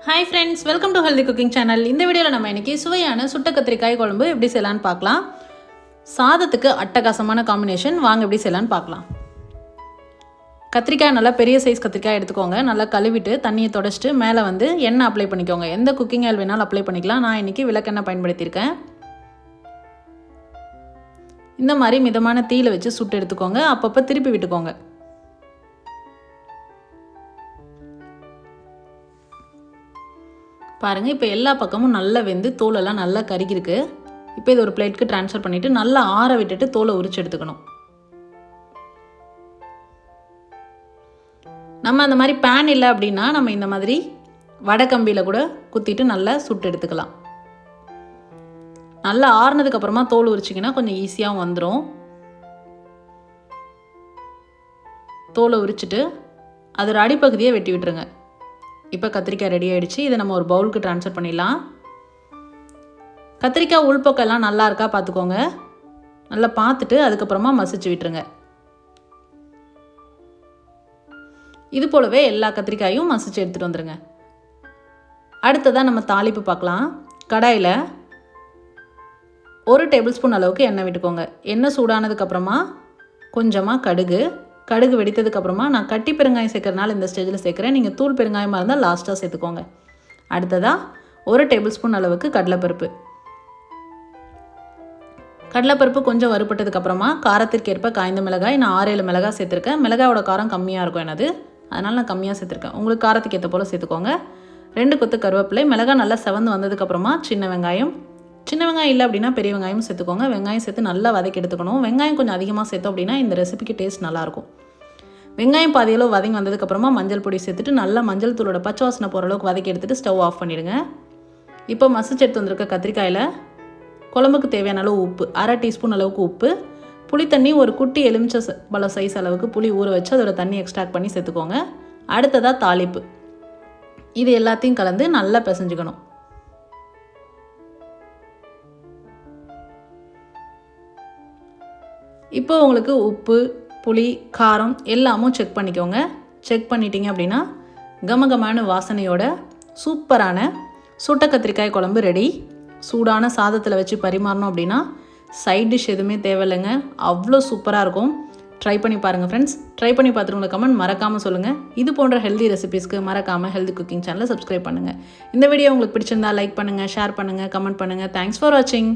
Hi friends, welcome to Healthy Cooking Channel. இந்த வீடியோல நம்ம இன்னைக்கு சுவையான சுட்ட கத்திரிக்காய் குழம்பு எப்படி செய்யலாம்னு பார்க்கலாம். சாதத்துக்கு அட்டகாசமான காம்பினேஷன். வாங்க எப்படி செய்யலாம்னு பார்க்கலாம். கத்திரிக்காய் நல்லா பெரிய சைஸ் கத்திரிக்காய் எடுத்துக்கோங்க. நல்லா கழுவிட்டு தண்ணியை தொடச்சிட்டு மேலே வந்து எண்ணெய் அப்ளை பண்ணிக்கோங்க. எந்த குக்கிங் ஆயில் வேணாலும் அப்ளை பண்ணிக்கலாம். நான் இன்னைக்கு விளக்கெண்ணெய் பயன்படுத்தியிருக்கேன். இந்த மாதிரி மிதமான தீயில வச்சு சுட்டு எடுத்துக்கோங்க. அப்பப்போ திருப்பி விட்டுக்கோங்க. பாருங்கள், இப்போ எல்லா பக்கமும் நல்லா வெந்து தோலெல்லாம் நல்லா கருகிருக்கு. இப்போ இது ஒரு பிளேட்டுக்கு ட்ரான்ஸ்ஃபர் பண்ணிவிட்டு நல்லா ஆற விட்டுட்டு தோலை உரிச்சு எடுத்துக்கணும். நம்ம அந்த மாதிரி பேன் இல்லை அப்படின்னா நம்ம இந்த மாதிரி வடைக்கம்பியில் கூட குத்திட்டு நல்லா சுட்டு எடுத்துக்கலாம். நல்லா ஆறுனதுக்கப்புறமா தோல் உரிச்சிங்கன்னா கொஞ்சம் ஈஸியாகவும் வந்துடும். தோலை உரிச்சிட்டு அதோட அடிப்பகுதியை வெட்டி விட்டுருங்க. இப்போ கத்திரிக்காய் ரெடி ஆகிடுச்சு. இதை நம்ம ஒரு பவுலுக்கு ட்ரான்ஸ்ஃபர் பண்ணிடலாம். கத்திரிக்காய் உள்பக்கம் எல்லாம் நல்லா இருக்கா பார்த்துக்கோங்க. நல்லா பார்த்துட்டு அதுக்கப்புறமா மசிச்சு விட்டுருங்க. இது போலவே எல்லா கத்திரிக்காயும் மசிச்சு எடுத்துகிட்டு வந்துடுங்க. அடுத்ததாக நம்ம தாளிப்பு பார்க்கலாம். கடாயில் 1 டேபிள் ஸ்பூன் அளவுக்கு எண்ணெய் விட்டுக்கோங்க. எண்ணெய் சூடானதுக்கப்புறமா கொஞ்சமாக கடுகு வெடித்ததுக்கப்புறமா நான் கட்டி பெருங்காயம் சேர்க்கறதுனால இந்த ஸ்டேஜில் சேர்க்குறேன். நீங்கள் தூள் பெருங்காயமாக இருந்தால் லாஸ்ட்டாக சேர்த்துக்கோங்க. அடுத்ததாக 1 டேபிள் ஸ்பூன் அளவுக்கு கடலைப்பருப்பு கொஞ்சம் வறுபட்டதுக்கப்புறமா காரத்திற்கேற்ப காய்ந்த மிளகாய் நான் 6-7 மிளகாய் சேர்த்துருக்கேன். மிளகாயோட காரம் கம்மியாக இருக்கும் எனது, அதனால் நான் கம்மியாக சேர்த்துருக்கேன். உங்களுக்கு காரத்துக்கு ஏற்ற போல் சேர்த்துக்கோங்க. 2 கொத்து கருவேப்பிலை. மிளகாய் நல்லா செவந்து வந்ததுக்கப்புறமா சின்ன வெங்காயம் இல்லை அப்படின்னா பெரிய வெங்காயம் சேர்த்துக்கோங்க. வெங்காயம் சேர்த்து நல்லா வதக்கி எடுத்துக்கணும். வெங்காயம் கொஞ்சம் அதிகமாக சேர்த்தோம் அப்படின்னா இந்த ரெசிபிக்கு டேஸ்ட் நல்லாயிருக்கும். வெங்காயம் பாதியளவு வதங்கி வந்ததுக்கப்புறமா மஞ்சள் பொடி சேர்த்துட்டு நல்லா மஞ்சள் தூளோட பச்சை வாசனை போகிற அளவுக்கு வதக்கி எடுத்துகிட்டு ஸ்டவ் ஆஃப் பண்ணிடுங்க. இப்போ மசிச்சு எடுத்து வந்திருக்க கத்திரிக்காயில் குழம்புக்கு தேவையான அளவு உப்பு, 1/2 டீஸ்பூன் அளவுக்கு உப்பு, புளி தண்ணி ஒரு குட்டி எலுமிச்சை பழ சைஸ் அளவுக்கு புளி ஊற வச்சு அதோட தண்ணி எக்ஸ்ட்ராக்ட் பண்ணி சேர்த்துக்கோங்க. அடுத்ததாக தாளிப்பு. இது எல்லாத்தையும் கலந்து நல்லா பிசைஞ்சுக்கணும். இப்போ உங்களுக்கு உப்பு, புளி, காரம் எல்லாமும் செக் பண்ணிக்கோங்க. செக் பண்ணிட்டீங்க அப்படின்னா கமகமான வாசனையோட சூப்பரான சுட்ட கத்திரிக்காய் குழம்பு ரெடி. சூடான சாதத்தில் வச்சு பரிமாறணும் அப்படின்னா சைட் டிஷ் எதுவுமே தேவையில்லைங்க. அவ்வளோ சூப்பராக இருக்கும். ட்ரை பண்ணி பாருங்கள் ஃப்ரெண்ட்ஸ். ட்ரை பண்ணி பார்த்துட்டு உங்களை கமெண்ட் மறக்காமல் சொல்லுங்கள். இது போன்ற ஹெல்தி ரெசிபீஸ்க்கு மறக்காமல் ஹெல்தி குக்கிங் சேனலை சப்ஸ்கிரைப் பண்ணுங்கள். இந்த வீடியோ உங்களுக்கு பிடிச்சிருந்தா லைக் பண்ணுங்கள், ஷேர் பண்ணுங்கள், கமெண்ட் பண்ணுங்கள். தேங்க்ஸ் ஃபார் வாட்சிங்.